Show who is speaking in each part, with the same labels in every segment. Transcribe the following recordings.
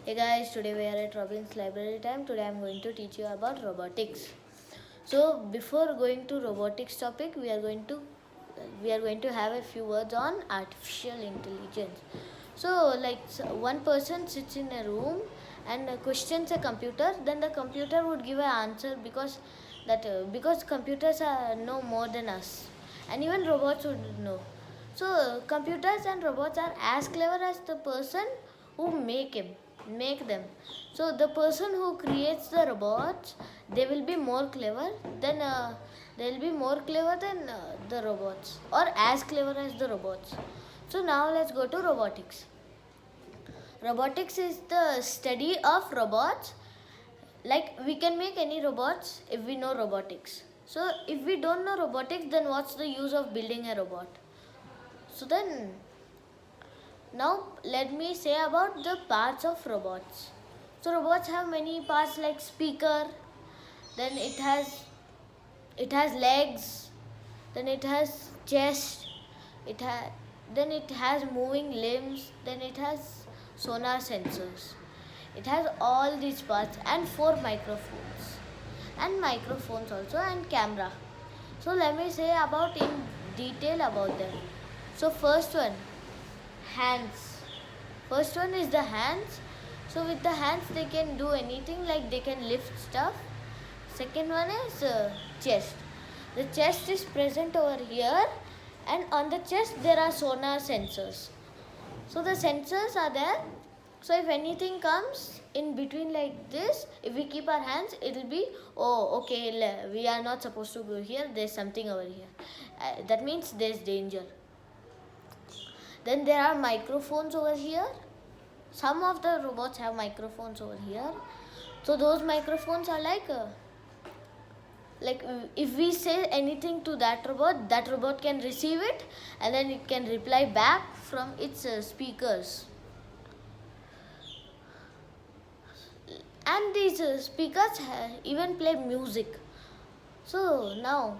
Speaker 1: Hey guys, today we are at Robin's Library Time. Today I am going to teach you about robotics. So before going to robotics topic, we are going to have a few words on artificial intelligence. So one person sits in a room and questions a computer, then the computer would give an answer because computers know more than us, and even robots would know. So computers and robots are as clever as the person who make them. So the person who creates the robots, they will be more clever than the robots, or as clever as the robots. So now let's go to robotics. Robotics is the study of robots. Like, we can make any robots if we know robotics. So if we don't know robotics, then what's the use of building a robot? So then, now let me say about the parts of robots. So robots have many parts like speaker, then it has legs, then it has chest, then it has moving limbs, then it has sonar sensors. It has all these parts and four microphones also, and camera. So let me say about in detail about them. So first one, hands. First one is the hands. So with the hands they can do anything, like they can lift stuff. Second one is chest. The chest is present over here, and on the chest there are sonar sensors. So the sensors are there. So if anything comes in between like this, if we keep our hands, it will be, oh okay, we are not supposed to go here, there's something over here. That means there's danger. Then there are microphones over here. Some of the robots have microphones over here. So those microphones are like if we say anything to that robot can receive it, and then it can reply back from its speakers. And these speakers even play music. So now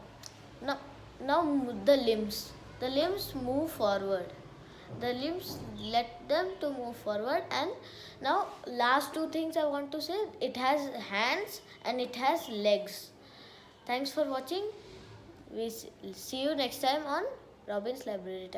Speaker 1: the limbs move forward. The limbs let them to move forward. And now last two things I want to say, it has hands and it has legs. Thanks for watching. We see you next time on Robin's Library Time.